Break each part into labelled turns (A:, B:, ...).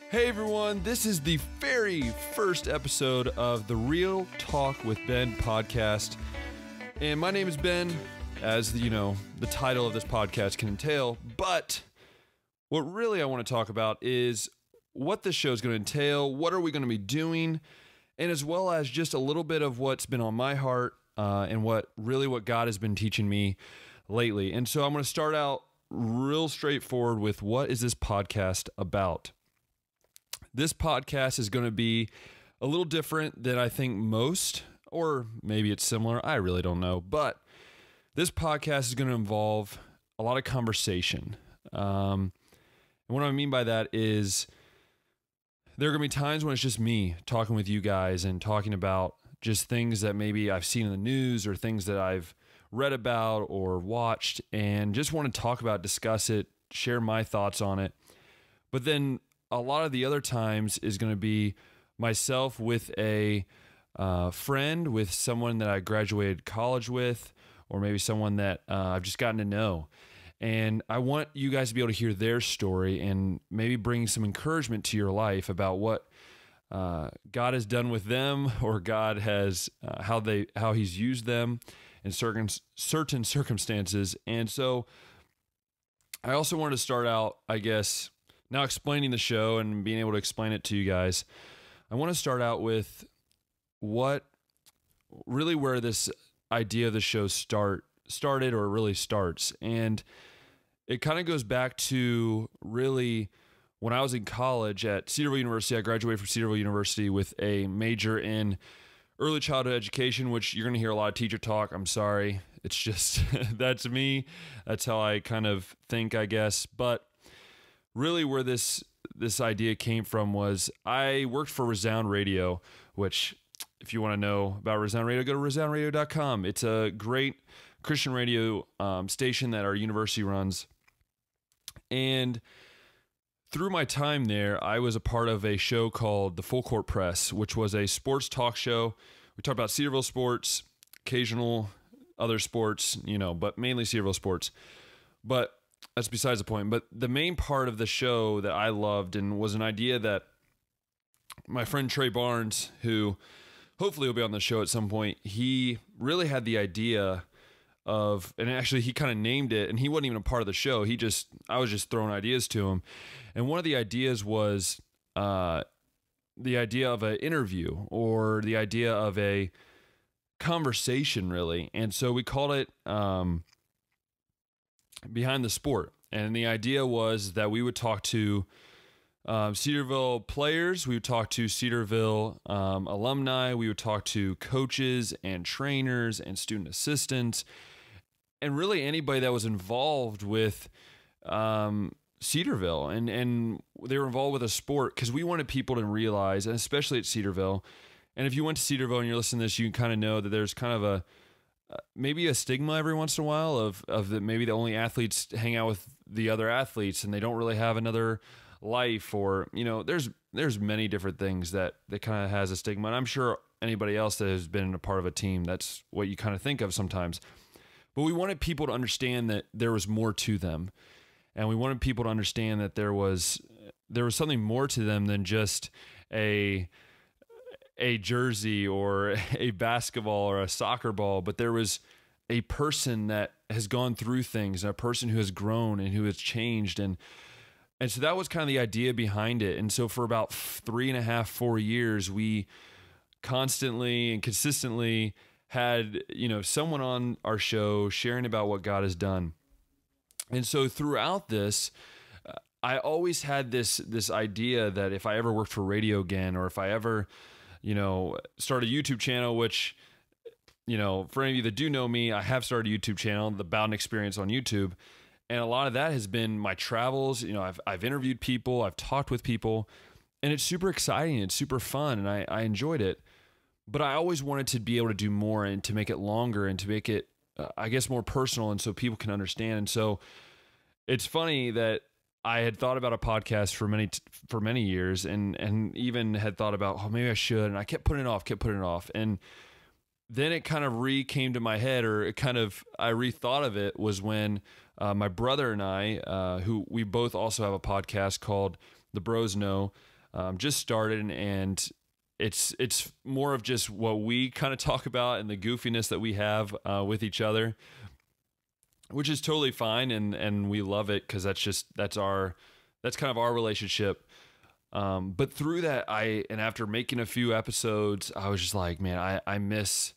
A: Hey everyone, this is the very first episode of the Real Talk with Ben podcast. And my name is Ben, as the title of this podcast can entail. But what really I want to talk about is what this show is going to entail, what are we going to be doing, and as well as just a little bit of what's been on my heart and what God has been teaching me lately. And so I'm going to start out real straightforward with what is this podcast about? This podcast is going to be a little different than I think most, or maybe it's similar. I really don't know. But this podcast is going to involve a lot of conversation. And what I mean by that is there are going to be times when it's just me talking with you guys and talking about just things that maybe I've seen in the news or things that I've read about or watched and just want to talk about, discuss it, share my thoughts on it. But then a lot of the other times is going to be myself with a friend, with someone that I graduated college with, or maybe someone that I've just gotten to know. And I want you guys to be able to hear their story and maybe bring some encouragement to your life about what God has done with them, or God has how He's used them in certain circumstances. And so I also wanted to start out, I guess, now explaining the show and being able to explain it to you guys. I want to start out with where this idea of the show started or really starts. And it kind of goes back to really when I was in college at Cedarville University. I graduated from Cedarville University with a major in early childhood education, which you're going to hear a lot of teacher talk. I'm sorry. It's just, that's me. That's how I kind of think, I guess. But really where this idea came from was I worked for Resound Radio, which if you want to know about Resound Radio, go to resoundradio.com. It's a great Christian radio station that our university runs. And through my time there, I was a part of a show called The Full Court Press, which was a sports talk show. We talked about Cedarville sports, occasional other sports, but mainly Cedarville sports. But that's besides the point. But the main part of the show that I loved and was an idea that my friend Trey Barnes, who hopefully will be on the show at some point, he really had the idea of, and actually he kind of named it, and he wasn't even a part of the show. I was just throwing ideas to him. And one of the ideas was the idea of an interview, or the idea of a conversation, really. And so we called it Behind the Sport. And the idea was that we would talk to Cedarville players, we would talk to Cedarville alumni, we would talk to coaches and trainers and student assistants, and really anybody that was involved with Cedarville. And they were involved with a sport, because we wanted people to realize, and especially at Cedarville, and if you went to Cedarville and you're listening to this, you can kind of know that there's kind of maybe a stigma every once in a while of that maybe the only athletes hang out with the other athletes and they don't really have another life, or there's many different things that kind of has a stigma. And I'm sure anybody else that has been a part of a team, that's what you kind of think of sometimes. But we wanted people to understand that there was more to them, and we wanted people to understand that there was something more to them than just a jersey or a basketball or a soccer ball, but there was a person that has gone through things, and a person who has grown and who has changed. And so that was kind of the idea behind it. And so for about 3.5, 4 years, we constantly and consistently had, someone on our show sharing about what God has done. And so throughout this, I always had this idea that if I ever worked for radio again, or if I ever start a YouTube channel, which, for any of you that do know me, I have started a YouTube channel, the Bowden Experience on YouTube. And a lot of that has been my travels. I've interviewed people, I've talked with people, and it's super exciting. It's super fun. And I enjoyed it, but I always wanted to be able to do more and to make it longer and to make it, I guess, more personal. And so people can understand. And so it's funny that I had thought about a podcast for many years, and even had thought about, oh, maybe I should. And I kept putting it off. And then it kind of came to my head, or I rethought of it, was when my brother and I, who we both also have a podcast called The Bros Know, just started, and it's more of just what we kind of talk about and the goofiness that we have with each other, which is totally fine, and we love it because that's kind of our relationship. But through that, and after making a few episodes, I was just like, man, I miss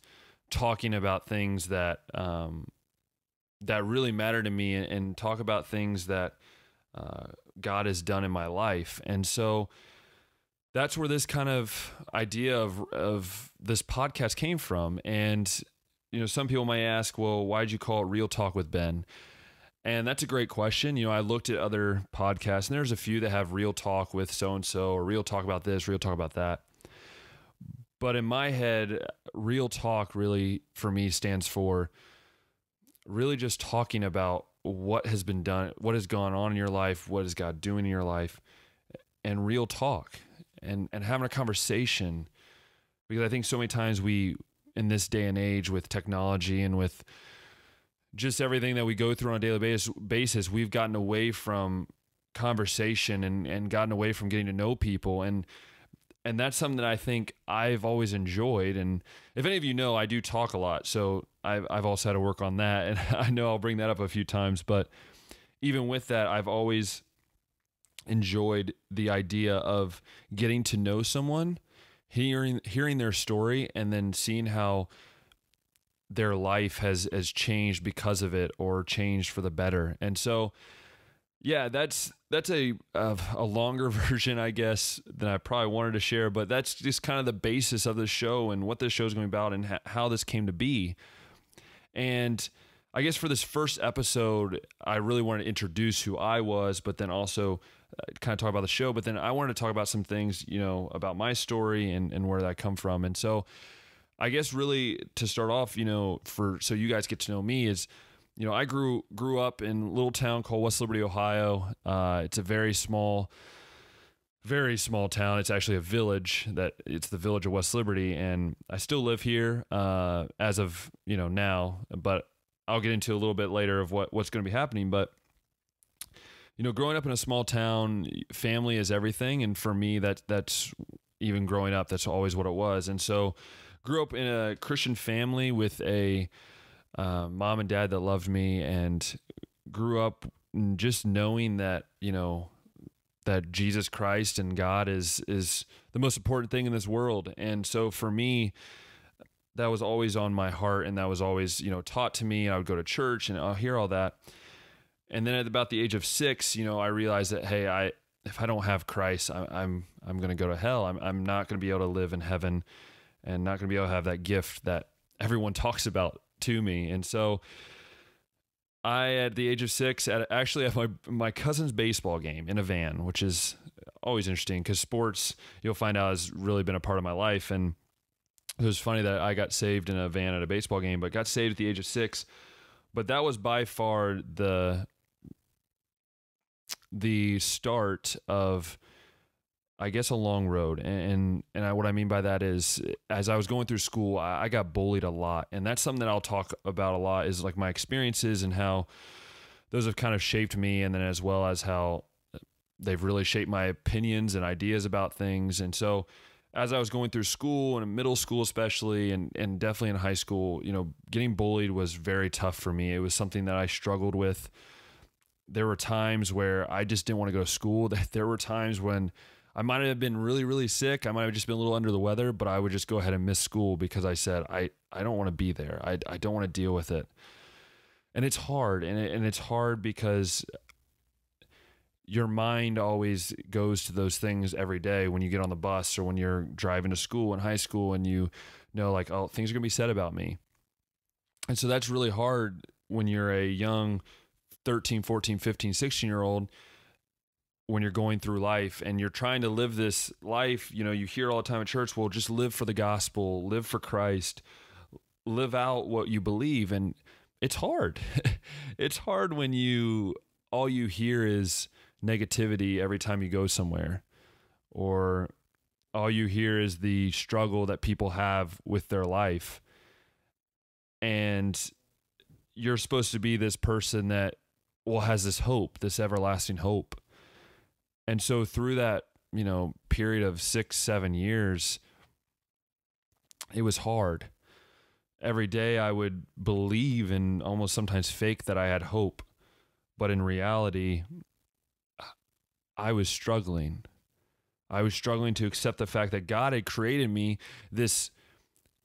A: talking about things that that really matter to me, and talk about things that God has done in my life. And so that's where this kind of idea of this podcast came from. And, some people might ask, well, why'd you call it Real Talk with Ben? And that's a great question. I looked at other podcasts, and there's a few that have Real Talk with so-and-so, or Real Talk about this, Real Talk about that. But in my head, Real Talk really, for me, stands for really just talking about what has been done, what has gone on in your life, what is God doing in your life, and real talk, and having a conversation. Because I think so many times we, in this day and age with technology and with just everything that we go through on a daily basis, we've gotten away from conversation and gotten away from getting to know people. And that's something that I think I've always enjoyed. And if any of you know, I do talk a lot. So I've also had to work on that. And I know I'll bring that up a few times. But even with that, I've always enjoyed the idea of getting to know someone, hearing their story, and then seeing how their life has changed because of it, or changed for the better. And so, yeah, that's a longer version, I guess, than I probably wanted to share, but that's just kind of the basis of the show and what this show is going to be about, and how this came to be. And I guess for this first episode, I really wanted to introduce who I was, but then also kind of talk about the show. But then I wanted to talk about some things, about my story and where that come from. And so I guess really to start off, so you guys get to know me, is, I grew up in a little town called West Liberty, Ohio. It's a very small town. It's actually a village. It's the village of West Liberty, and I still live here as of now. But I'll get into a little bit later of what's going to be happening. But growing up in a small town, family is everything, and for me, that's even growing up, that's always what it was. And so, grew up in a Christian family with a mom and dad that loved me, and grew up just knowing that, that Jesus Christ and God is the most important thing in this world. And so for me, that was always on my heart, and that was always, taught to me. I would go to church and I'll hear all that. And then at about the age of 6, I realized that, hey, if I don't have Christ, I'm going to go to hell. I'm not going to be able to live in heaven, and not going to be able to have that gift that everyone talks about to me. And so at the age of 6, at my cousin's baseball game in a van, which is always interesting because sports, you'll find out, has really been a part of my life. And it was funny that I got saved in a van at a baseball game, but got saved at the age of 6. But that was by far the start of, I guess, a long road. And what I mean by that is, as I was going through school, I got bullied a lot. And that's something that I'll talk about a lot, is like my experiences and how those have kind of shaped me. And then as well as how they've really shaped my opinions and ideas about things. And so as I was going through school, and in middle school especially, and definitely in high school, getting bullied was very tough for me. It was something that I struggled with. There were times where I just didn't want to go to school. There were times when I might have been really, really sick. I might have just been a little under the weather, but I would just go ahead and miss school because I said, I don't want to be there. I don't want to deal with it. And it's hard. And it's hard because your mind always goes to those things every day when you get on the bus, or when you're driving to school in high school, and like, oh, things are going to be said about me. And so that's really hard when you're a young 13, 14, 15, 16-year-old, when you're going through life and you're trying to live this life. You hear all the time at church, well, just live for the gospel, live for Christ, live out what you believe. And it's hard. It's hard when all you hear is negativity every time you go somewhere, or all you hear is the struggle that people have with their life. And you're supposed to be this person that, has this hope, this everlasting hope. And so through that period of 6-7 years, it was hard. Every day I would believe and almost sometimes fake that I had hope. But in reality, I was struggling. I was struggling to accept the fact that God had created me.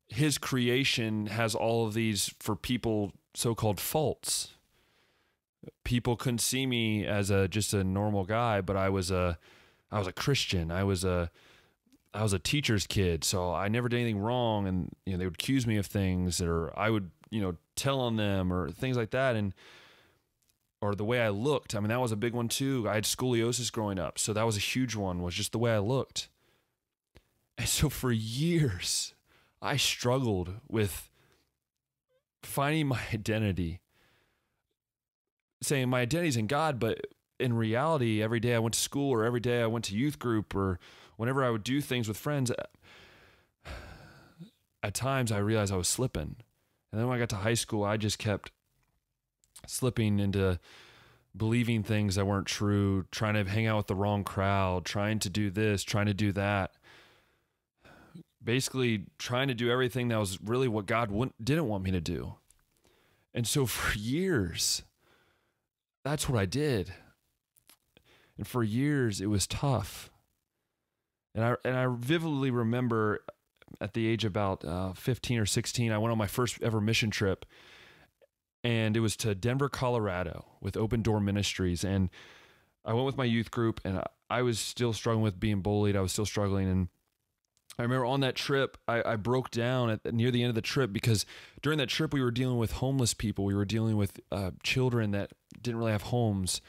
A: His creation has all of these, for people, so-called faults. People couldn't see me as just a normal guy, but I was a Christian. I was a teacher's kid, so I never did anything wrong, and they would accuse me of things, or I would tell on them or things like that, or the way I looked. I mean, that was a big one too. I had scoliosis growing up, so that was a huge one, was just the way I looked. And so for years, I struggled with finding my identity, saying my identity's in God, but in reality, every day I went to school, or every day I went to youth group, or whenever I would do things with friends, at times I realized I was slipping. And then when I got to high school, I just kept slipping into believing things that weren't true, trying to hang out with the wrong crowd, trying to do this, trying to do that. Basically trying to do everything that was really what God didn't want me to do. And so for years, that's what I did. And for years, it was tough. And I vividly remember at the age of about 15 or 16, I went on my first ever mission trip. And it was to Denver, Colorado with Open Door Ministries. And I went with my youth group, and I was still struggling with being bullied. I was still struggling. And I remember on that trip, I broke down near the end of the trip, because during that trip, we were dealing with homeless people. We were dealing with children that didn't really have homes.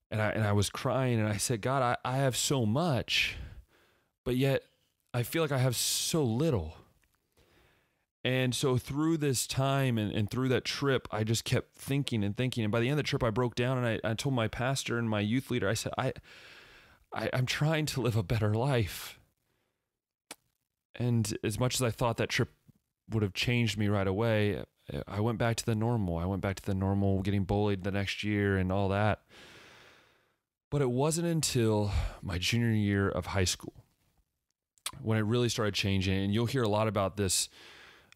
A: And I was crying, and I said, God, I have so much, but yet I feel like I have so little. And so through this time and through that trip, I just kept thinking and thinking. And by the end of the trip, I broke down, and I told my pastor and my youth leader, I said, I'm trying to live a better life. And as much as I thought that trip would have changed me right away, I went back to the normal. I went back to the normal, getting bullied the next year and all that. But it wasn't until my junior year of high school when it really started changing. And you'll hear a lot about this,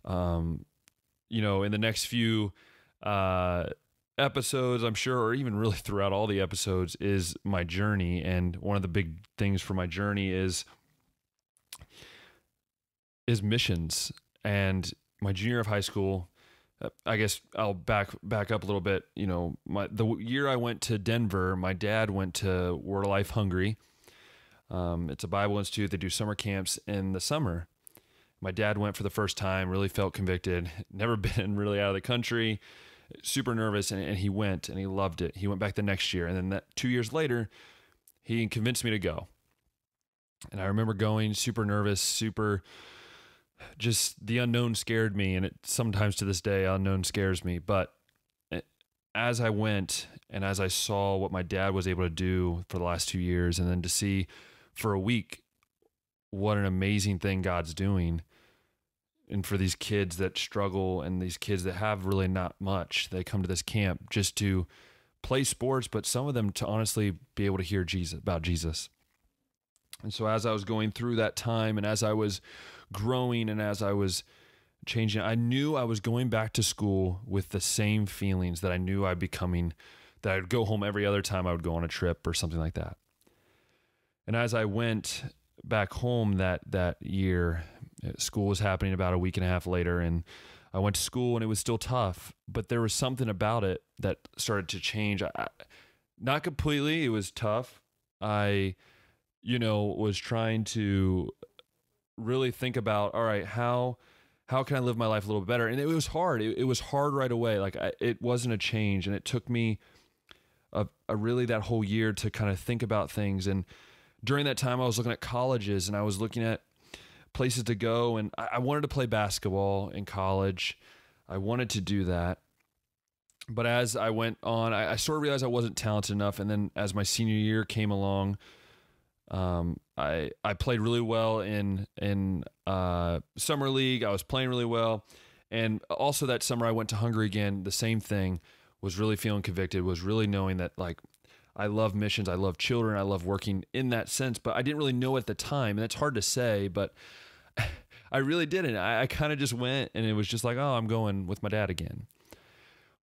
A: in the next few episodes, I'm sure, or even really throughout all the episodes, is my journey. And one of the big things for my journey is missions. And my junior year of high school, I guess I'll back up a little bit. The year I went to Denver, my dad went to Word of Life Hungary. It's a Bible institute. They do summer camps in the summer. My dad went for the first time, really felt convicted, never been really out of the country, super nervous, and he went, and he loved it. He went back the next year, and then 2 years later, he convinced me to go. And I remember going, super nervous, just the unknown scared me, and it sometimes to this day, unknown scares me. But as I went, and as I saw what my dad was able to do for the last 2 years, and then to see for a week what an amazing thing God's doing, and for these kids that struggle and these kids that have really not much, they come to this camp just to play sports, but some of them to honestly be able to hear about Jesus. And so as I was going through that time, and as I was growing, and as I was changing, I knew I was going back to school with the same feelings that I knew I'd be coming, that I'd go home every other time I would go on a trip or something like that. And as I went back home that year, school was happening about a week and a half later, and I went to school, and it was still tough, but there was something about it that started to change. Not completely, it was tough. I was trying to really think about, all right, how can I live my life a little bit better? And it was hard. It was hard right away. It wasn't a change, and it took me a really that whole year to kind of think about things. And during that time, I was looking at colleges, and I was looking at places to go, and I wanted to play basketball in college. I wanted to do that. But as I went on, I sort of realized I wasn't talented enough. And then as my senior year came along, I played really well in summer league. I was playing really well. And also that summer I went to Hungary again, the same thing, was really feeling convicted, was really knowing that I love missions. I love children. I love working in that sense, but I didn't really know at the time. And that's hard to say, but I really didn't. I kind of just went, and it was just like, oh, I'm going with my dad again.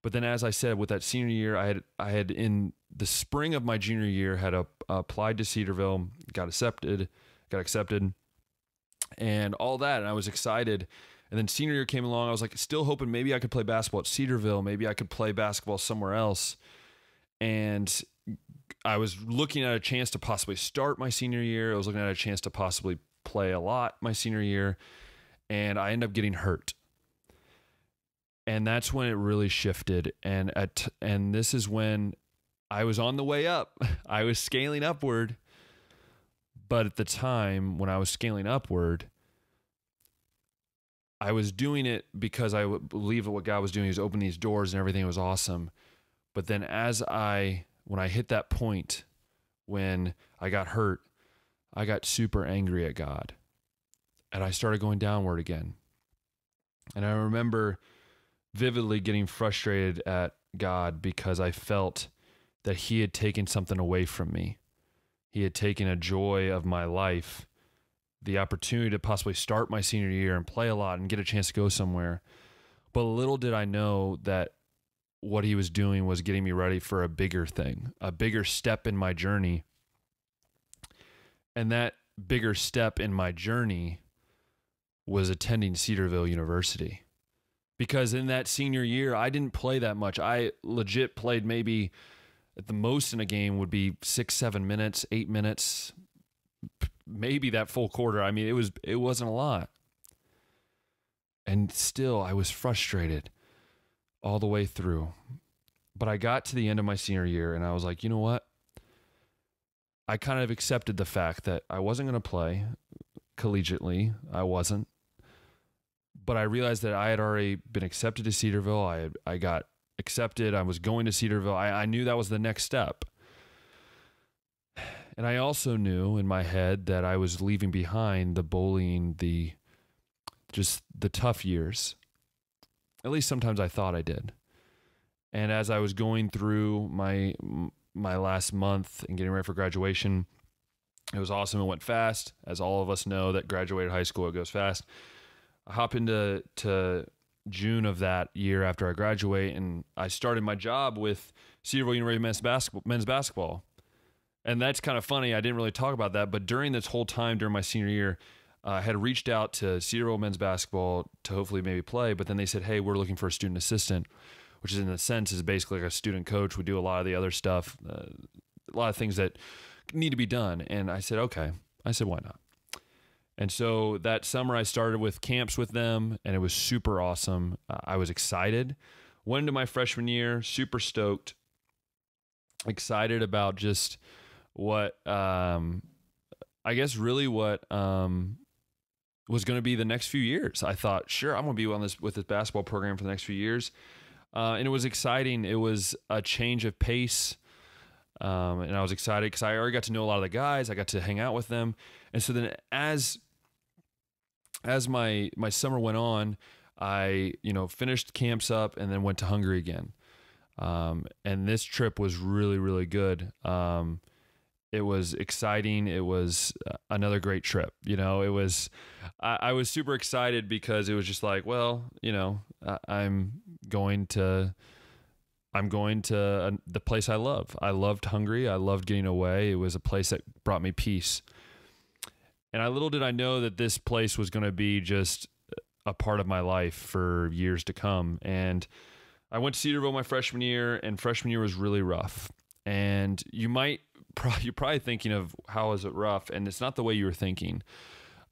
A: But then, as I said, with that senior year, I had in the spring of my junior year had applied to Cedarville, got accepted, and all that. And I was excited. And then senior year came along. I was like, still hoping maybe I could play basketball at Cedarville. Maybe I could play basketball somewhere else. And I was looking at a chance to possibly start my senior year. I was looking at a chance to possibly play a lot my senior year. And I ended up getting hurt. And that's when it really shifted. And this is when I was on the way up. I was scaling upward. But at the time when I was scaling upward, I was doing it because I believe what God was doing. He was opening these doors and everything was awesome. But then when I hit that point, when I got hurt, I got super angry at God. And I started going downward again. And I remember vividly getting frustrated at God because I felt that he had taken something away from me. He had taken a joy of my life, the opportunity to possibly start my senior year and play a lot and get a chance to go somewhere. But little did I know that what he was doing was getting me ready for a bigger thing, a bigger step in my journey. And that bigger step in my journey was attending Cedarville University. Because in that senior year, I didn't play that much. I legit played maybe at the most in a game would be 6, 7 minutes, 8 minutes, maybe that full quarter. I mean, it wasn't a lot. And still, I was frustrated all the way through. But I got to the end of my senior year, and I was like, you know what? I kind of accepted the fact that I wasn't going to play collegiately. I wasn't. But I realized that I had already been accepted to Cedarville. I got accepted. I was going to Cedarville. I knew that was the next step. And I also knew in my head that I was leaving behind the bullying, the tough years. At least sometimes I thought I did. And as I was going through my last month and getting ready for graduation, it was awesome. It went fast. As all of us know that graduated high school, it goes fast. I hop into June of that year after I graduate, and I started my job with Cedarville University men's basketball. And that's kind of funny. I didn't really talk about that, but during this whole time, during my senior year, I had reached out to Cedarville men's basketball to hopefully maybe play, but then they said, hey, we're looking for a student assistant, which is in a sense is basically like a student coach. We do a lot of the other stuff, a lot of things that need to be done. And I said, okay. I said, why not? And so that summer I started with camps with them, and it was super awesome. I was excited. Went into my freshman year, super stoked, excited about just what, I guess really what was going to be the next few years. I thought, sure, I'm going to be on this with this basketball program for the next few years. And it was exciting. It was a change of pace. And I was excited because I already got to know a lot of the guys. I got to hang out with them. And so then as my summer went on, I, finished camps up and then went to Hungary again. And this trip was really, really good. It was exciting. It was another great trip. I was super excited because it was just like, well, I'm going to the place I love. I loved Hungary. I loved getting away. It was a place that brought me peace. And little did I know that this place was going to be just a part of my life for years to come. And I went to Cedarville my freshman year, and freshman year was really rough. And you're probably thinking of how is it rough? And it's not the way you were thinking.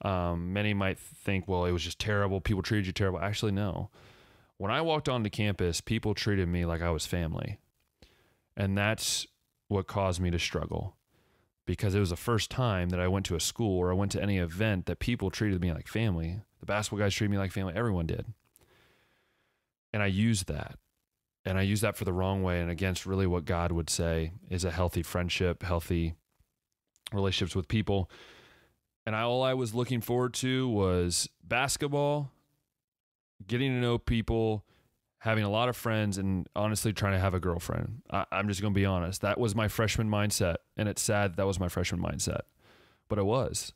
A: Many might think, well, it was just terrible. People treated you terrible. Actually, no. When I walked onto campus, people treated me like I was family. And that's what caused me to struggle, because it was the first time that I went to a school or I went to any event that people treated me like family. The basketball guys treated me like family. Everyone did. And I used that. And I used that for the wrong way and against really what God would say is a healthy friendship, healthy relationships with people. And all I was looking forward to was basketball, getting to know people, having a lot of friends and honestly trying to have a girlfriend. I'm just going to be honest. That was my freshman mindset. And it's sad that was my freshman mindset, but it was.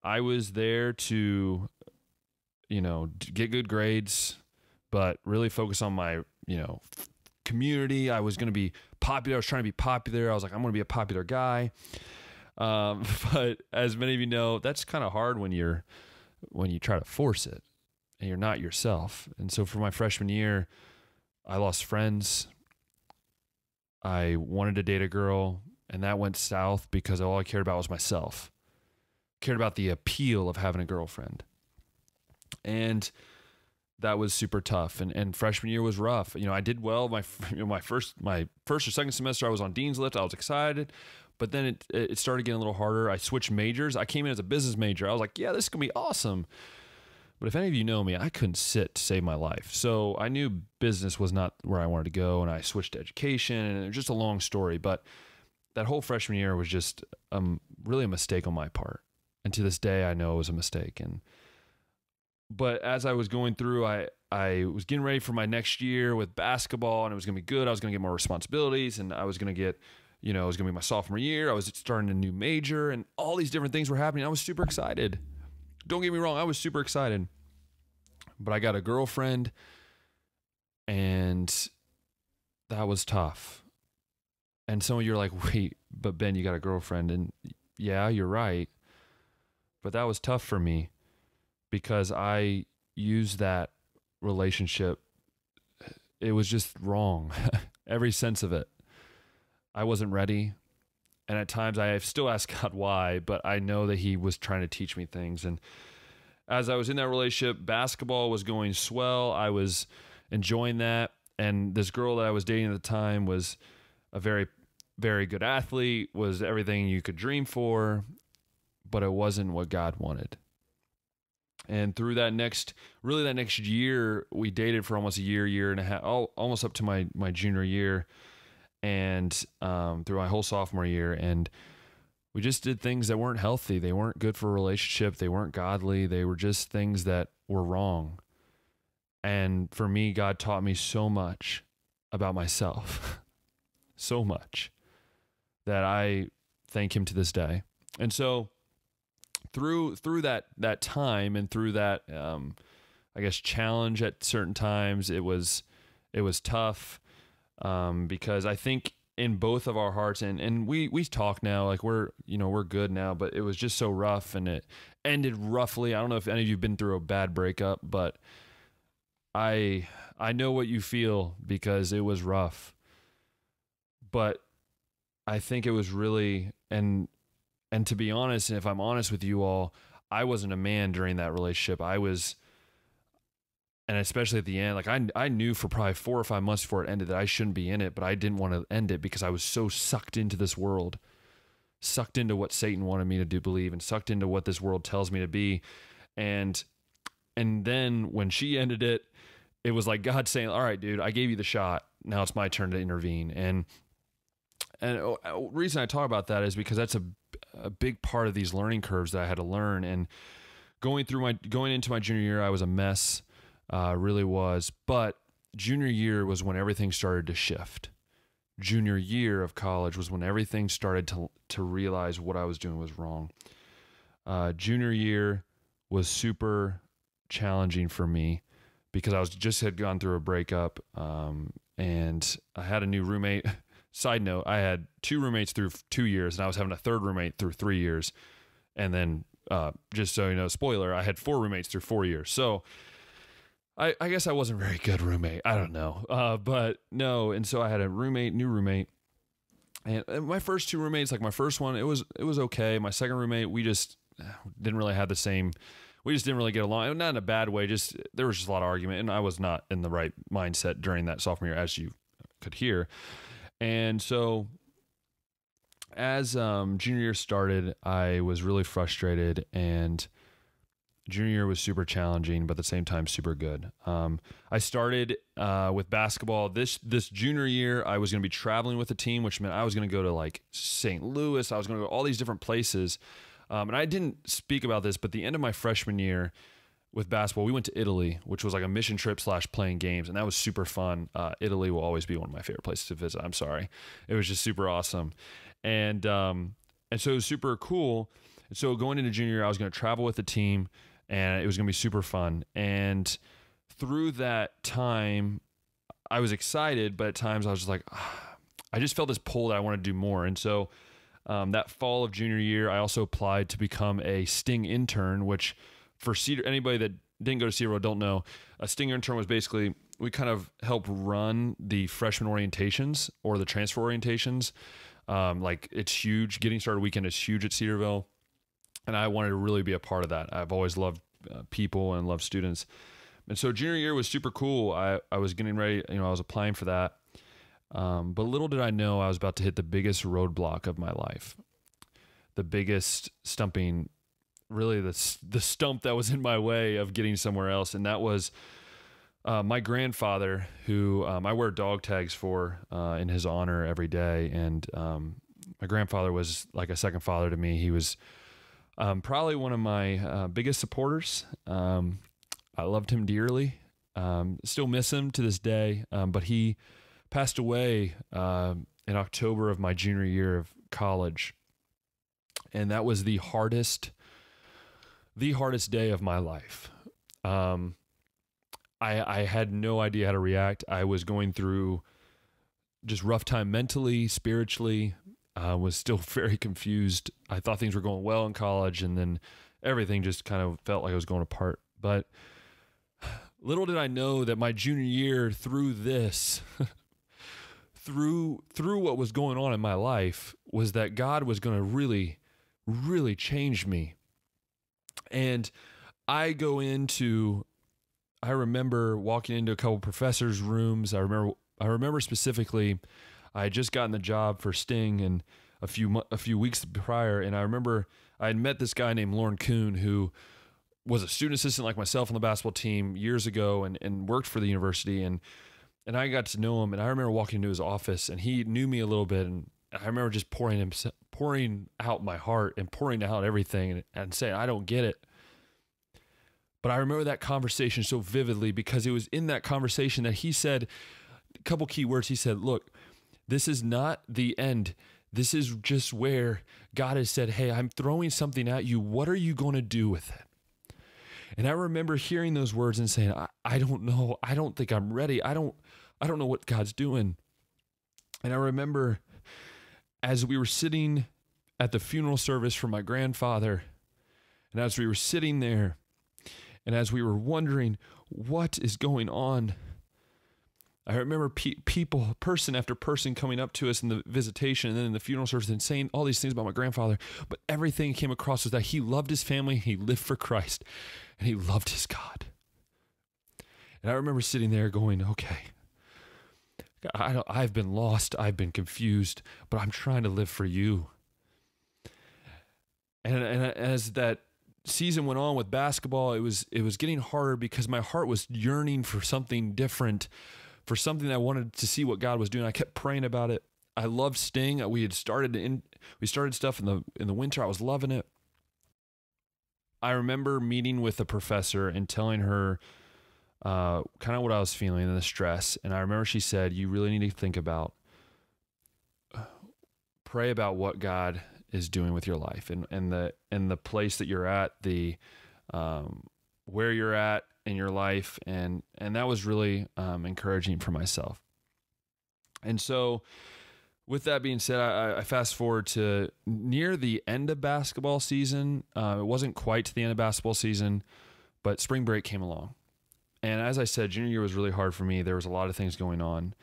A: I was there to, get good grades, but really focus on my, community. I was going to be popular. I was trying to be popular. I was like, I'm going to be a popular guy. But as many of you know, that's kind of hard when you try to force it and you're not yourself. And so for my freshman year, I lost friends. I wanted to date a girl, and that went south because all I cared about was myself. Cared about the appeal of having a girlfriend. And that was super tough. And freshman year was rough. I did well. My first or second semester, I was on Dean's List. I was excited. But then it started getting a little harder. I switched majors. I came in as a business major. I was like, yeah, this is going to be awesome. But if any of you know me, I couldn't sit to save my life. So I knew business was not where I wanted to go, and I switched to education, and it was just a long story. But that whole freshman year was just really a mistake on my part. And to this day, I know it was a mistake. But as I was going through, I was getting ready for my next year with basketball, and it was going to be good. I was going to get more responsibilities, and I was going to get, it was going to be my sophomore year. I was starting a new major, and all these different things were happening. I was super excited. Don't get me wrong, I was super excited. But I got a girlfriend, and that was tough. And some of you are like, wait, but Ben, you got a girlfriend. And yeah, you're right. But that was tough for me because I used that relationship. It was just wrong. Every sense of it. I wasn't ready. And at times I have still asked God why, but I know that he was trying to teach me things. And as I was in that relationship, basketball was going swell. I was enjoying that. And this girl that I was dating at the time was a very, very good athlete, was everything you could dream for, but it wasn't what God wanted. And through that next year, we dated for almost a year and a half, almost up to my junior year, and through my whole sophomore year. And we just did things that weren't healthy. They weren't good for a relationship. They weren't godly. They were just things that were wrong. And for me, God taught me so much about myself, so much, that I thank him to this day. And so through that time and through that, I guess, challenge at certain times, it was tough, because I think in both of our hearts, and we talk now, like we're good now, but it was just so rough, and it ended roughly. I don't know if any of you have been through a bad breakup, but I know what you feel because it was rough. But I think it was really, and to be honest, and if I'm honest with you all, I wasn't a man during that relationship. I was, and especially at the end, like I knew for probably 4 or 5 months before it ended that I shouldn't be in it, but I didn't want to end it because I was so sucked into this world, sucked into what Satan wanted me to believe, and sucked into what this world tells me to be. And then when she ended it, it was like God saying, all right, dude, I gave you the shot. Now it's my turn to intervene. And the reason I talk about that is because that's a big part of these learning curves that I had to learn. And going into my junior year, I was a mess. Really was. But junior year was when everything started to shift. Junior year of college was when everything started to realize what I was doing was wrong. Junior year was super challenging for me because I had gone through a breakup, and I had a new roommate. Side note, I had 2 roommates through 2 years, and I was having a 3rd roommate through 3 years. And then, just so you know, spoiler, I had 4 roommates through 4 years. So I guess I wasn't a very good roommate. I don't know. But no. And so I had new roommate. And my first 2 roommates, like my first one, it was okay. My second roommate, we just didn't really have we just didn't really get along. Not in a bad way. There was just a lot of argument, and I was not in the right mindset during that sophomore year, as you could hear. And so as junior year started, I was really frustrated, and junior year was super challenging, but at the same time, super good. I started with basketball. This junior year, I was going to be traveling with the team, which meant I was going to go to like St. Louis. I was going to go to all these different places. And I didn't speak about this, but the end of my freshman year, with basketball, we went to Italy, which was like a mission trip / playing games. And that was super fun. Italy will always be one of my favorite places to visit. I'm sorry. It was just super awesome. And so it was super cool. And so going into junior year, I was going to travel with the team, and it was going to be super fun. And through that time, I was excited, but at times I was just like, I just felt this pull that I wanted to do more. And so that fall of junior year, I also applied to become a Sting intern, which for anybody that didn't go to Cedarville don't know, a Sting intern was basically, we kind of help run the freshman orientations or the transfer orientations. Like it's huge. Getting started weekend is huge at Cedarville. And I wanted to really be a part of that. I've always loved people and loved students. And so junior year was super cool. I was getting ready, I was applying for that. But little did I know I was about to hit the biggest roadblock of my life. The biggest stumping, really the stump that was in my way of getting somewhere else. And that was my grandfather, who I wear dog tags for in his honor every day. And my grandfather was like a second father to me. He was probably one of my biggest supporters. I loved him dearly. Still miss him to this day. But he passed away in October of my junior year of college. And that was the hardest day of my life. I had no idea how to react. I was going through just rough time mentally, spiritually. Was still very confused. I thought things were going well in college, and then everything just kind of felt like it was going apart. But little did I know that my junior year, through this, through what was going on in my life, was that God was going to really, really change me. And I remember walking into a couple professors' rooms. I remember specifically, I had just gotten the job for Sting and a few weeks prior, and I remember I had met this guy named Lauren Kuhn, who was a student assistant like myself on the basketball team years ago, and worked for the university, and I got to know him. And I remember walking into his office, and he knew me a little bit, and I remember just pouring out my heart and pouring out everything, and saying, I don't get it. But I remember that conversation so vividly, because it was in that conversation that he said a couple key words. He said, look, this is not the end. This is just where God has said, hey, I'm throwing something at you. What are you going to do with it? And I remember hearing those words and saying, I don't know. I don't think I'm ready. I don't know what God's doing. And I remember as we were sitting at the funeral service for my grandfather, and as we were sitting there, and as we were wondering what is going on, I remember person after person coming up to us in the visitation and then in the funeral service and saying all these things about my grandfather. But everything came across was that he loved his family, he lived for Christ, and he loved his God. And I remember sitting there going, okay, I've been lost, I've been confused, but I'm trying to live for you. And as that season went on with basketball, it was getting harder, because my heart was yearning for something different, for something that I wanted to see what God was doing. I kept praying about it. I loved Sting. We started stuff in the winter. I was loving it. I remember meeting with a professor and telling her kind of what I was feeling and the stress. And I remember she said, you really need to pray about what God is doing with your life and the place that you're at, where you're at in your life. And that was really encouraging for myself. And so with that being said, I fast forward to near the end of basketball season. It wasn't quite to the end of basketball season, but spring break came along. And as I said, junior year was really hard for me. There was a lot of things going on.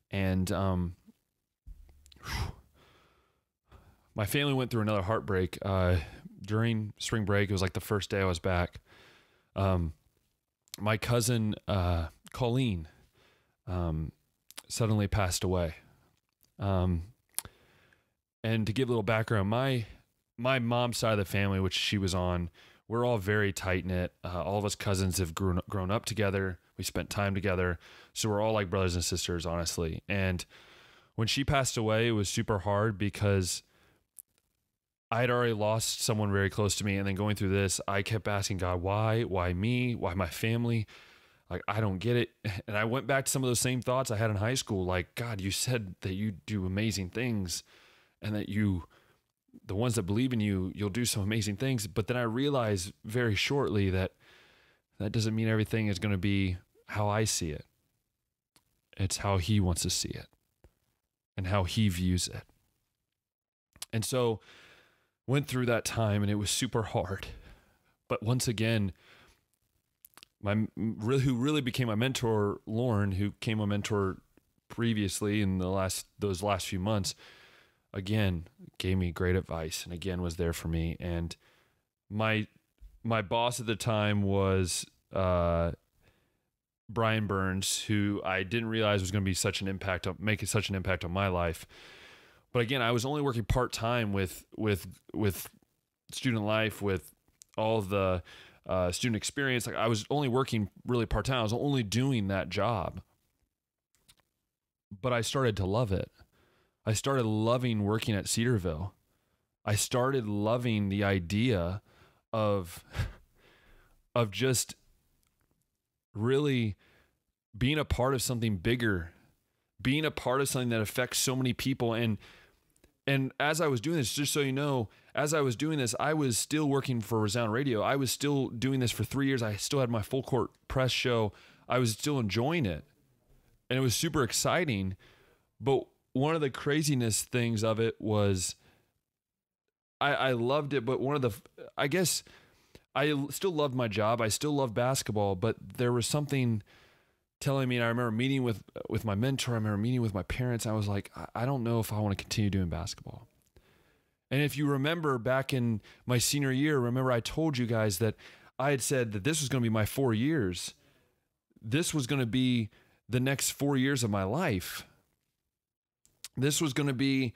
A: And my family went through another heartbreak during spring break. It was like the first day I was back. My cousin, Colleen, suddenly passed away. And to give a little background, my mom's side of the family, which she was on, we're all very tight-knit. All of us cousins have grown up together. We spent time together. So we're all like brothers and sisters, honestly. And when she passed away, it was super hard because I had already lost someone very close to me. And then going through this, I kept asking God, why me? Why my family? Like, I don't get it. And I went back to some of those same thoughts I had in high school. Like, God, you said that you do amazing things and that the ones that believe in you, you'll do some amazing things. But then I realized very shortly that doesn't mean everything is going to be how I see it. It's how he wants to see it and how he views it. And so went through that time, and it was super hard. But once again, who really became my mentor, Lauren, who became my mentor previously in those last few months, again, gave me great advice and again was there for me. And my boss at the time was Brian Burns, who I didn't realize was going to be making such an impact on my life. But again, I was only working part-time with student life, with all of the student experience. Like, I was only working really part-time. I was only doing that job. But I started to love it. I started loving working at Cedarville. I started loving the idea of just really being a part of something bigger, being a part of something that affects so many people. And as I was doing this, just so you know, as I was doing this, I was still working for Resound Radio. I was still doing this for 3 years. I still had my full court press show. I was still enjoying it. And it was super exciting. But one of the craziness things of it was I loved it. But I guess I still loved my job. I still loved basketball, but there was something telling me, and I remember meeting with my mentor, I remember meeting with my parents. I was like, I don't know if I want to continue doing basketball. And if you remember back in my senior year, remember I told you guys that I had said that this was going to be my 4 years. This was going to be the next 4 years of my life. This was going to be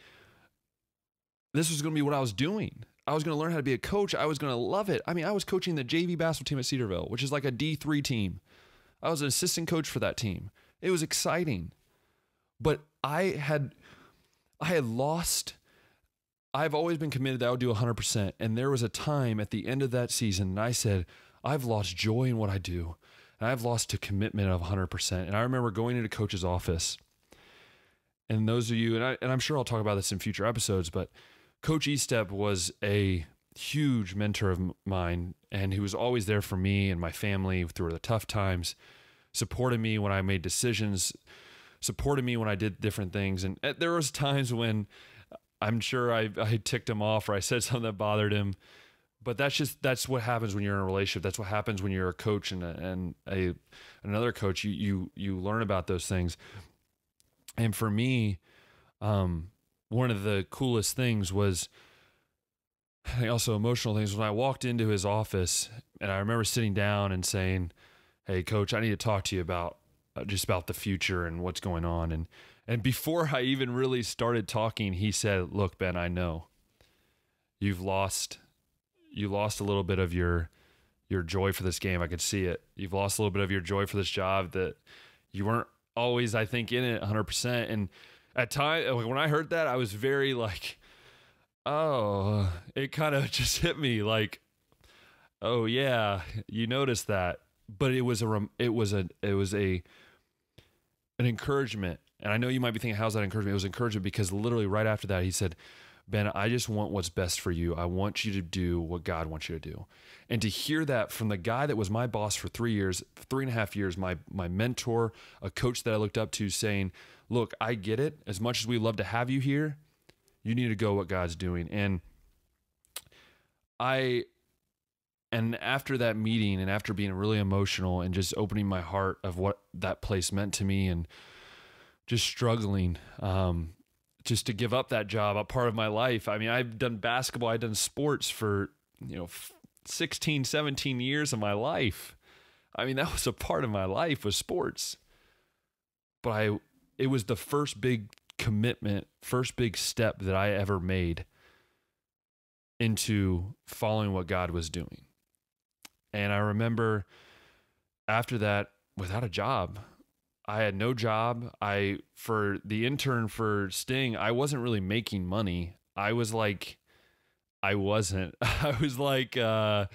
A: what I was doing. I was going to learn how to be a coach. I was going to love it. I mean, I was coaching the JV basketball team at Cedarville, which is like a D3 team. I was an assistant coach for that team. It was exciting. But I've always been committed that I would do 100%. And there was a time at the end of that season, and I said, I've lost joy in what I do. And I've lost a commitment of 100%. And I remember going into coach's office. And those of you, and I'm sure I'll talk about this in future episodes, but Coach Estep was a huge mentor of mine, and he was always there for me and my family through the tough times, supported me when I made decisions, supported me when I did different things. And there was times when I'm sure I ticked him off or I said something that bothered him, but that's what happens when you're in a relationship. That's what happens when you're a coach and another coach. You learn about those things. And for me, one of the coolest things was, also emotional things, when I walked into his office, and I remember sitting down and saying, "Hey, Coach, I need to talk to you about just about the future and what's going on." And before I even really started talking, he said, "Look, Ben, I know you lost a little bit of your joy for this game. I could see it. You've lost a little bit of your joy for this job, that you weren't always, I think, in it 100%." And at times, when I heard that, I was very like, oh, it kind of just hit me like, oh yeah, you noticed that. But it was an encouragement. And I know you might be thinking, how's that encouragement? It was encouragement because literally right after that, he said, "Ben, I just want what's best for you. I want you to do what God wants you to do." And to hear that from the guy that was my boss for 3 years, 3.5 years, my mentor, a coach that I looked up to, saying, "Look, I get it. As much as we love to have you here, you need to go what God's doing." And after that meeting, and after being really emotional and just opening my heart of what that place meant to me, and just struggling, just to give up that job, a part of my life. I mean, I've done basketball, I've done sports for, 16, 17 years of my life. I mean, that was a part of my life, was sports. But it was the first big commitment, first big step that I ever made into following what God was doing. And I remember after that, without a job, I had no job. For the intern for Sting, I wasn't really making money. I was like, I wasn't. I was like, I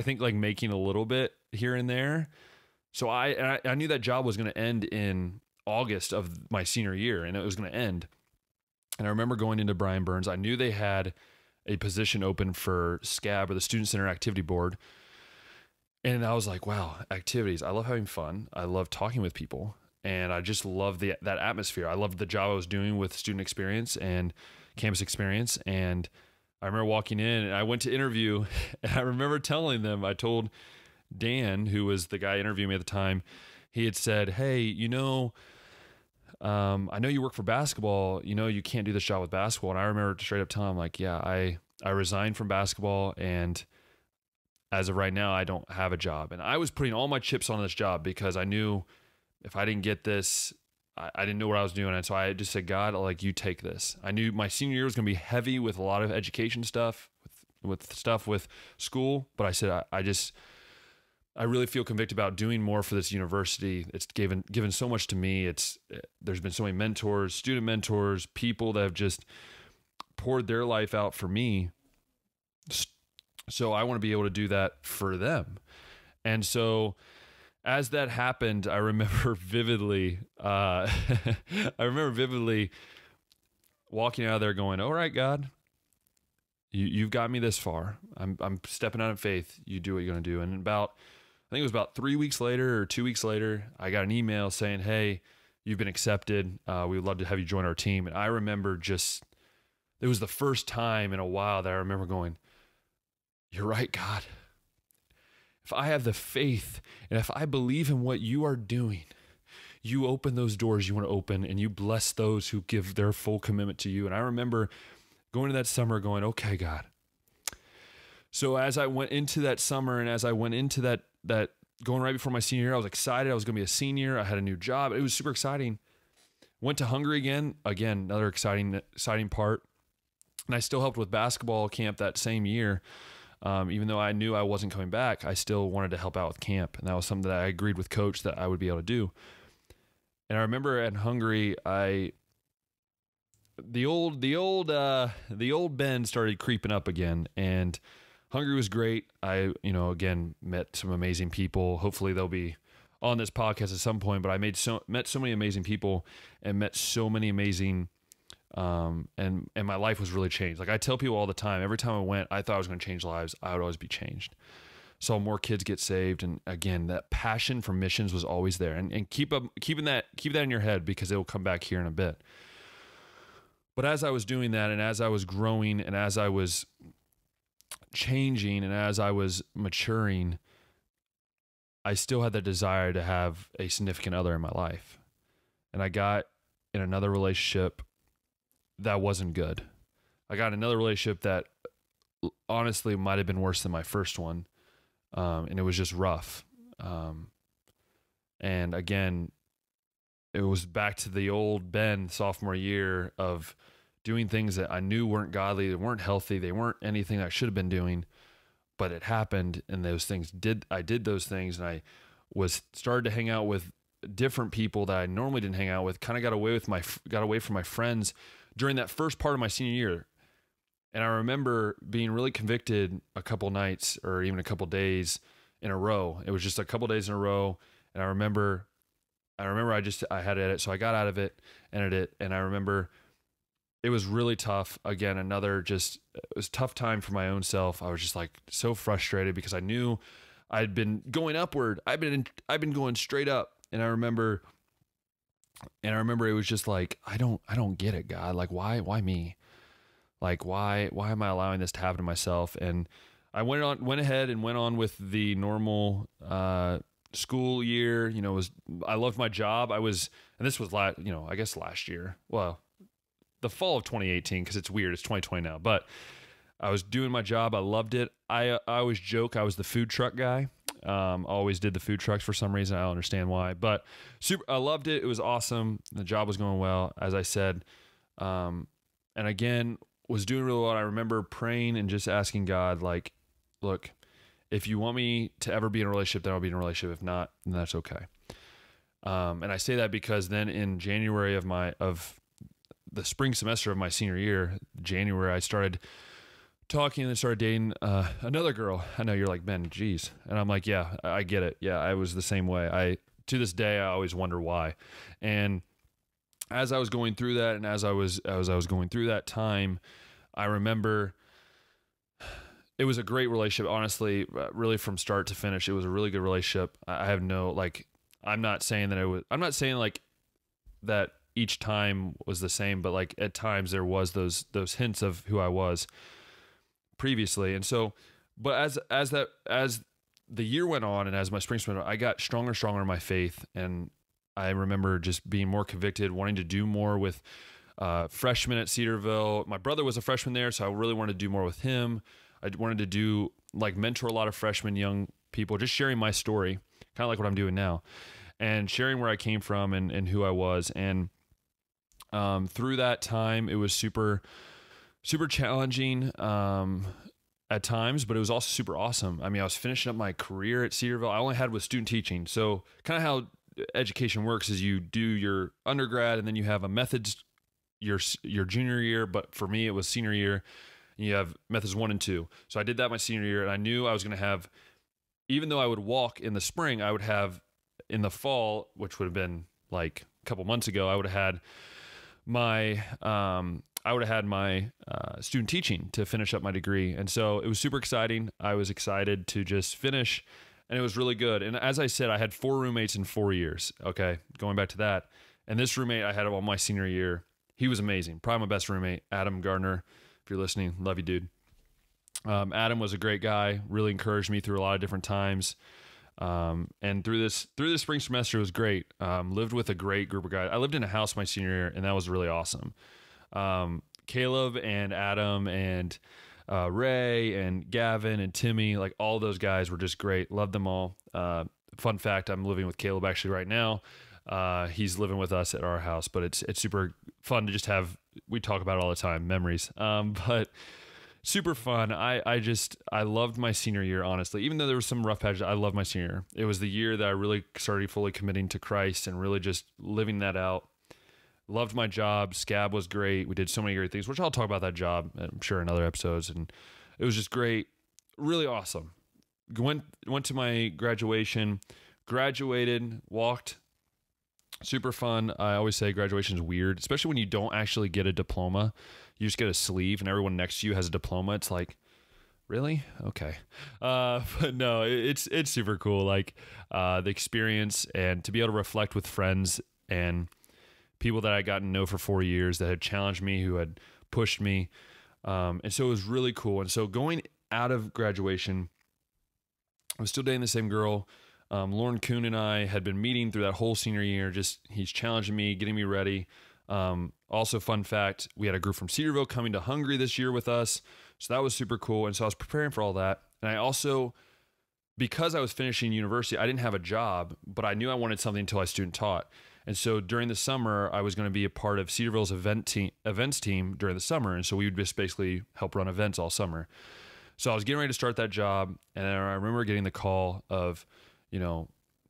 A: think like making a little bit here and there. So I knew that job was going to end in August of my senior year, and it was going to end. And I remember going into Brian Burns. I knew they had a position open for SCAB, or the Student Center Activity Board. And I was like, wow, activities. I love having fun. I love talking with people. And I just love that atmosphere. I loved the job I was doing with student experience and campus experience. And I remember walking in and I went to interview, and I remember telling them, I told Dan, who was the guy interviewing me at the time, he had said, hey, I know you work for basketball, you can't do this job with basketball. And I remember straight up telling him, like, yeah, I resigned from basketball, and as of right now, I don't have a job. And I was putting all my chips on this job because I knew if I didn't get this, I didn't know what I was doing. And so I just said, God, like, you take this. I knew my senior year was going to be heavy with a lot of education stuff, with stuff with school. But I said, I really feel convicted about doing more for this university. It's given so much to me. There's been so many mentors, student mentors, people that have just poured their life out for me. So I want to be able to do that for them. And so as that happened, I remember vividly, walking out of there going, all right, God, you've got me this far. I'm stepping out in faith. You do what you're going to do. And I think it was about 3 weeks later or 2 weeks later, I got an email saying, hey, you've been accepted. We would love to have you join our team. And I remember it was the first time in a while that I remember going, you're right, God. If I have the faith and if I believe in what you are doing, you open those doors you want to open, and you bless those who give their full commitment to you. And I remember going to that summer going, okay, God. So as I went into that summer, and as I went into that going right before my senior year, I was excited. I was going to be a senior. I had a new job. It was super exciting. Went to Hungary again, another exciting part. And I still helped with basketball camp that same year. Even though I knew I wasn't coming back, I still wanted to help out with camp. And that was something that I agreed with coach that I would be able to do. And I remember at Hungary, the old Ben started creeping up again, and Hungary was great. I, again, met some amazing people. Hopefully they'll be on this podcast at some point, but I met so many amazing people and met so many amazing and my life was really changed. Like I tell people all the time, every time I went, I thought I was going to change lives. I would always be changed. Saw more kids get saved. And again, that passion for missions was always there, and keep that in your head, because it will come back here in a bit. But as I was doing that, and as I was growing, and as I was changing, and as I was maturing, I still had the desire to have a significant other in my life. And I got in another relationship that wasn't good. I got another relationship that honestly might have been worse than my first one. And it was just rough. And again, it was back to the old Ben sophomore year of doing things that I knew weren't godly, they weren't healthy, they weren't anything I should have been doing, but it happened. And I did those things, and I started to hang out with different people that I normally didn't hang out with, kind of got away from my friends during that first part of my senior year. And I remember being really convicted a couple nights or even a couple days in a row. It was just a couple days in a row. And I remember I had to edit. So I got out of it, ended it. And I remember it was really tough. Again, it was a tough time for my own self. I was just like so frustrated because I knew I'd been going upward. I've been going straight up. And I remember it was just like, I don't get it, God. Like, why me? Like, why am I allowing this to happen to myself? And I went ahead and went on with the normal, school year. I loved my job. And this was I guess last year, well, the fall of 2018, cause it's weird. It's 2020 now, but I was doing my job. I loved it. I always joke I was the food truck guy. Always did the food trucks for some reason. I don't understand why, but I loved it. It was awesome. The job was going well, as I said. And again, was doing really well. I remember praying and just asking God, like, look, if you want me to ever be in a relationship, then I'll be in a relationship. If not, then that's okay. And I say that because then in January of the spring semester of my senior year, January, I started talking and then started dating another girl. I know you're like, Ben, geez. And I'm like, yeah, I get it. Yeah, I was the same way. To this day, I always wonder why. And as I was going through that, and as I was going through that time, I remember it was a great relationship. Honestly, really from start to finish, it was a really good relationship. I have no, like, I'm not saying like that each time was the same, but like at times there was those hints of who I was previously. And so, but as the year went on and as my spring went on, I got stronger and stronger in my faith. And I remember just being more convicted, wanting to do more with freshmen at Cedarville. My brother was a freshman there, so I really wanted to do more with him. I wanted to do, like, mentor a lot of freshmen, young people, just sharing my story, kind of like what I'm doing now, and sharing where I came from and who I was. And through that time, it was super, super challenging at times, but it was also super awesome. I mean, I was finishing up my career at Cedarville. I only had with student teaching. So kind of how education works is you do your undergrad and then you have a methods your junior year. But for me, it was senior year. And you have methods 1 and 2. So I did that my senior year, and I knew I was going to have, even though I would walk in the spring, I would have in the fall, which would have been like a couple months ago, I would have had my student teaching to finish up my degree. And so it was super exciting. I was excited to just finish, and it was really good. And as I said, I had 4 roommates in 4 years. Okay. Going back to that. And this roommate I had all my senior year, he was amazing. Probably my best roommate, Adam Gardner. If you're listening, love you, dude. Adam was a great guy, really encouraged me through a lot of different times. And through this spring semester, it was great. Lived with a great group of guys. I lived in a house my senior year, and that was really awesome. Caleb and Adam and Ray and Gavin and Timmy, like all those guys were just great. Loved them all. Fun fact, I'm living with Caleb actually right now. He's living with us at our house, but it's super fun to just have, we talk about it all the time, memories. But super fun. I loved my senior year, honestly. Even though there was some rough patches, I loved my senior year. It was the year that I really started fully committing to Christ and really just living that out. Loved my job. Scab was great. We did so many great things, which I'll talk about that job, I'm sure, in other episodes. And it was just great. Really awesome. Went to my graduation, graduated, walked. Super fun. I always say graduation is weird, especially when you don't actually get a diploma. You just get a sleeve and everyone next to you has a diploma. It's like, really? Okay. But no, it's super cool. Like, the experience and to be able to reflect with friends and people that I got to know for 4 years that had challenged me, who had pushed me. And so it was really cool. And so going out of graduation, I was still dating the same girl. Lauren Kuhn and I had been meeting through that whole senior year. Just, he's challenging me, getting me ready. Also, fun fact, we had a group from Cedarville coming to Hungary this year with us. So that was super cool. And so I was preparing for all that. And I also, because I was finishing university, I didn't have a job, but I knew I wanted something until I student taught. And so during the summer, I was going to be a part of Cedarville's events team during the summer. And so we would just basically help run events all summer. So I was getting ready to start that job. And I remember getting the call of, you know,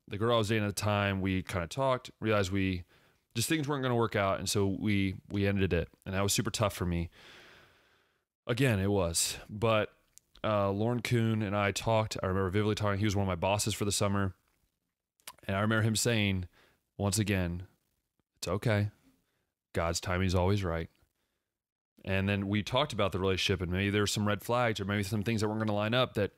A: the girl I was dating at the time. We kind of talked, realized things weren't going to work out. And so we ended it. And that was super tough for me. Again, it was. But Lauren Kuhn and I talked. I remember vividly talking. He was one of my bosses for the summer. And I remember him saying, once again, it's okay. God's timing is always right. And then we talked about the relationship, and maybe there were some red flags or maybe some things that weren't going to line up, that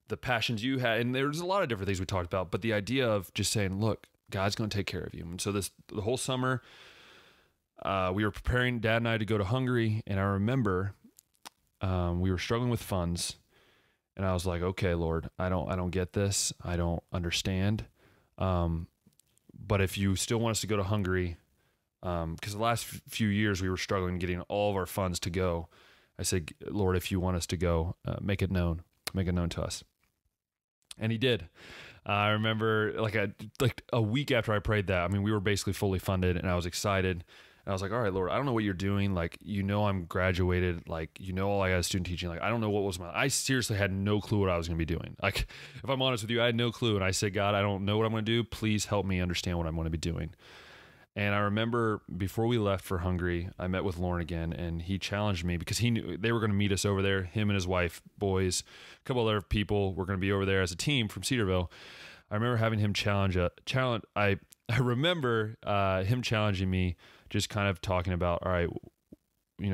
A: the passions you had. And there's a lot of different things we talked about, but the idea of just saying, look, God's going to take care of you. And so the whole summer, we were preparing, Dad and I, to go to Hungary. And I remember we were struggling with funds. And I was like, okay, Lord, I don't get this. I don't understand. But if you still want us to go to Hungary, because the last few years we were struggling getting all of our funds to go, I said, Lord, if you want us to go, make it known to us. And he did. I remember like a week after I prayed that, I mean, we were basically fully funded, and I was excited. And I was like, all right, Lord, I don't know what you're doing. Like, you know, I'm graduated. Like, you know, all I got is student teaching. Like, I don't know what was I seriously had no clue what I was going to be doing. Like, if I'm honest with you, I had no clue. And I said, God, I don't know what I'm going to do. Please help me understand what I'm going to be doing. And I remember before we left for Hungary, I met with Lauren again, and he challenged me because he knew they were going to meet us over there. Him and his wife, boys, a couple other people were going to be over there as a team from Cedarville. I remember having him I remember him challenging me, just kind of talking about, all right,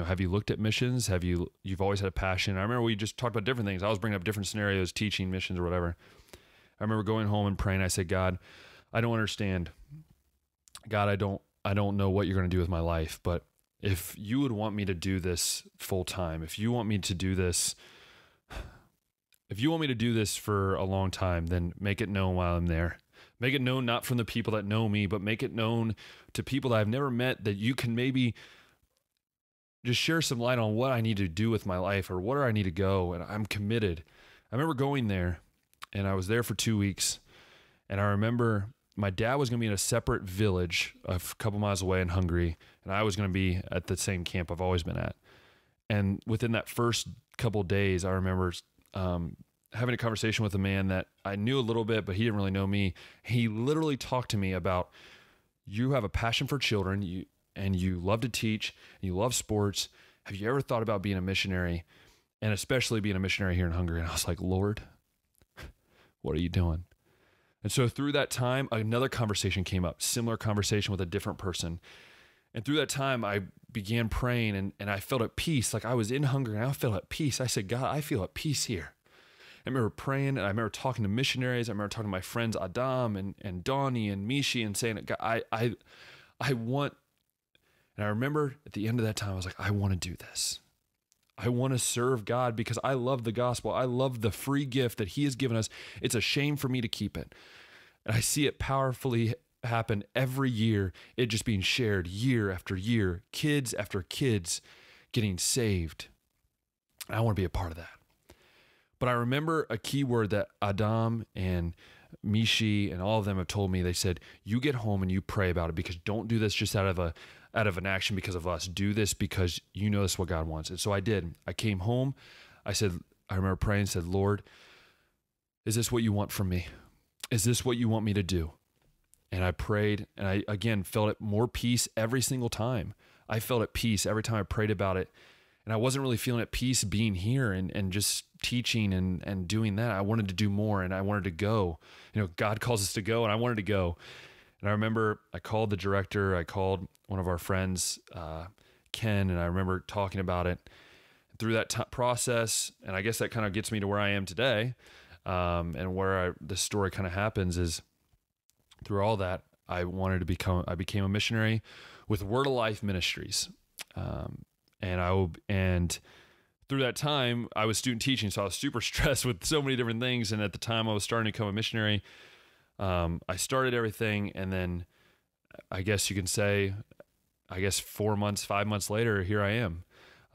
A: have you looked at missions? You've always had a passion. I remember we just talked about different things. I was bringing up different scenarios, teaching missions or whatever. I remember going home and praying. I said, God, I don't understand. God, I don't know what you're going to do with my life, but if you would want me to do this full time, if you want me to do this for a long time, then make it known while I'm there. Make it known not from the people that know me, but make it known to people that I've never met, that you can maybe just share some light on what I need to do with my life or where I need to go. And I'm committed. I remember going there, and I was there for 2 weeks, and I remember my dad was going to be in a separate village a couple miles away in Hungary, and I was going to be at the same camp I've always been at. And within that first couple of days, I remember having a conversation with a man that I knew a little bit, but he didn't really know me. He literally talked to me about, you have a passion for children, and you love to teach, and you love sports. Have you ever thought about being a missionary, and especially being a missionary here in Hungary? And I was like, Lord, what are you doing? And so through that time, another conversation came up, similar conversation with a different person. And through that time, I began praying, and I felt at peace. Like I was in Hungary, and I felt at peace. I said, God, I feel at peace here. I remember praying, and I remember talking to missionaries. I remember talking to my friends Adam and Donnie and Mishi, and saying, God, I want, and I remember at the end of that time, I was like, I want to do this. I want to serve God because I love the gospel. I love the free gift that he has given us. It's a shame for me to keep it. And I see it powerfully happen every year, it just being shared year after year, kids after kids getting saved. And I want to be a part of that. But I remember a key word that Adam and Mishi and all of them have told me. They said, you get home and you pray about it, because don't do this just out of an action because of us. Do this because you know this is what God wants. And so I did. I came home. I remember praying and said, Lord, is this what you want from me? Is this what you want me to do? And I prayed, and I, again, felt it more peace every single time. I felt at peace every time I prayed about it. And I wasn't really feeling at peace being here and just teaching and doing that. I wanted to do more, and I wanted to go. God calls us to go, and I wanted to go. And I remember I called the director. I called one of our friends, Ken, and I remember talking about it. Through that process, and I guess that kind of gets me to where I am today, and where the story kind of happens is through all that, I became a missionary with Word of Life Ministries. And through that time, I was student teaching, so I was super stressed with so many different things. And at the time I was starting to become a missionary, I started everything. And then I guess you can say, 5 months later, here I am.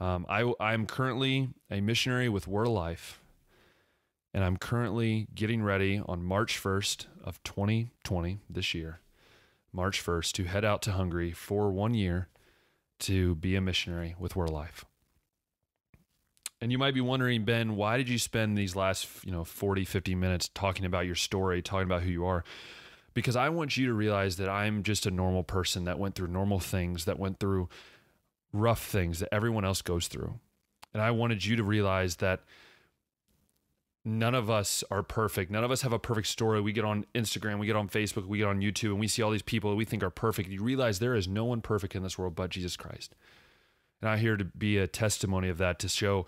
A: I'm currently a missionary with Word of Life, and I'm currently getting ready on March 1st of 2020, this year, March 1st, to head out to Hungary for 1 year to be a missionary with Word of Life. And you might be wondering, Ben, why did you spend these last 40, 50 minutes talking about your story, talking about who you are? Because I want you to realize that I'm just a normal person that went through normal things, that went through rough things that everyone else goes through. And I wanted you to realize that none of us are perfect. None of us have a perfect story. We get on Instagram, we get on Facebook, we get on YouTube, and we see all these people that we think are perfect. You realize there is no one perfect in this world but Jesus Christ. And I'm here to be a testimony of that, to show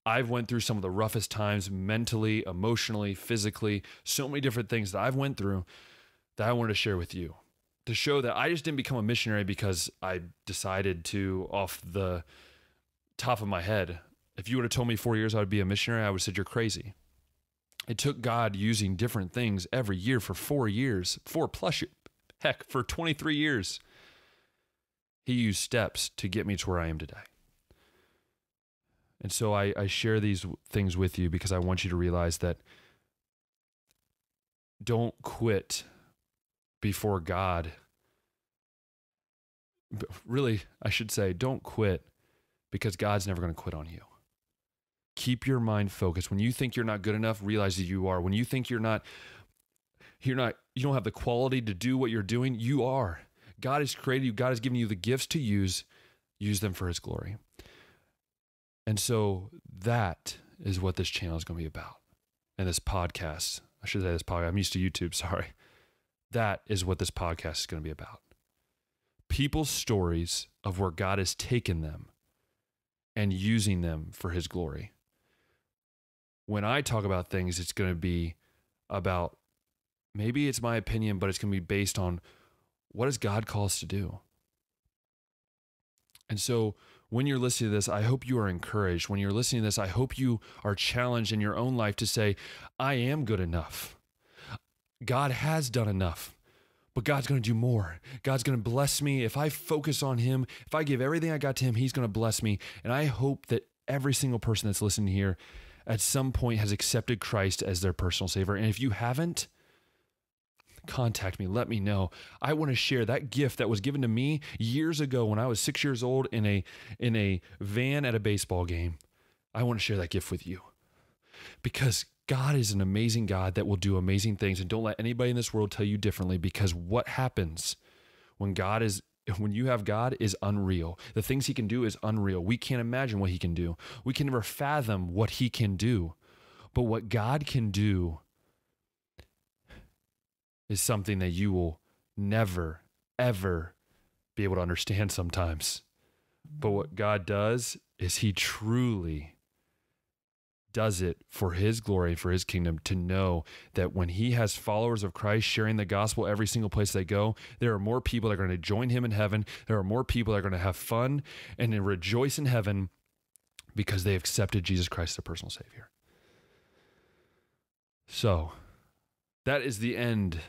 A: I've went through some of the roughest times mentally, emotionally, physically, so many different things that I've went through that I wanted to share with you, to show that I just didn't become a missionary because I decided to off the top of my head. If you would have told me 4 years I would be a missionary, I would have said, you're crazy. It took God using different things every year for 4 years, for 23 years. He used steps to get me to where I am today. And so I share these things with you because I want you to realize that don't quit before God. Really, I should say, don't quit because God's never going to quit on you. Keep your mind focused. When you think you're not good enough, realize that you are. When you think you don't have the quality to do what you're doing, you are. God has created you. God has given you the gifts to use them for his glory. And so that is what this channel is going to be about. And this podcast, I should say this podcast, I'm used to YouTube, sorry. That is what this podcast is going to be about. People's stories of where God has taken them and using them for his glory. When I talk about things, it's going to be about, maybe it's my opinion, but it's going to be based on what does God call us to do? And so when you're listening to this, I hope you are encouraged. When you're listening to this, I hope you are challenged in your own life to say, I am good enough. God has done enough, but God's going to do more. God's going to bless me. If I focus on him, if I give everything I got to him, he's going to bless me. And I hope that every single person that's listening here at some point has accepted Christ as their personal savior. And if you haven't, contact me. Let me know. I want to share that gift that was given to me years ago when I was 6 years old in a van at a baseball game. I want to share that gift with you because God is an amazing God that will do amazing things, and don't let anybody in this world tell you differently, because what happens when you have God is unreal. The things he can do is unreal. We can't imagine what he can do. We can never fathom what he can do. But what God can do is something that you will never, ever be able to understand sometimes. But what God does is he truly does it for his glory, for his kingdom, to know that when he has followers of Christ sharing the gospel every single place they go, there are more people that are going to join him in heaven. There are more people that are going to have fun and rejoice in heaven because they accepted Jesus Christ as their personal savior. So that is the end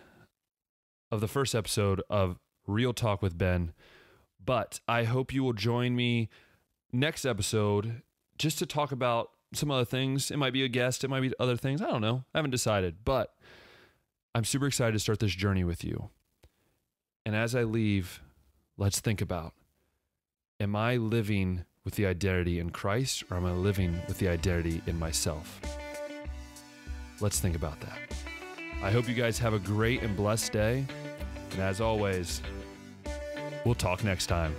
A: of the first episode of Real Talk with Ben. But I hope you will join me next episode just to talk about some other things. It might be a guest. It might be other things. I don't know. I haven't decided. But I'm super excited to start this journey with you. And as I leave, let's think about, am I living with the identity in Christ, or am I living with the identity in myself? Let's think about that. I hope you guys have a great and blessed day. And as always, we'll talk next time.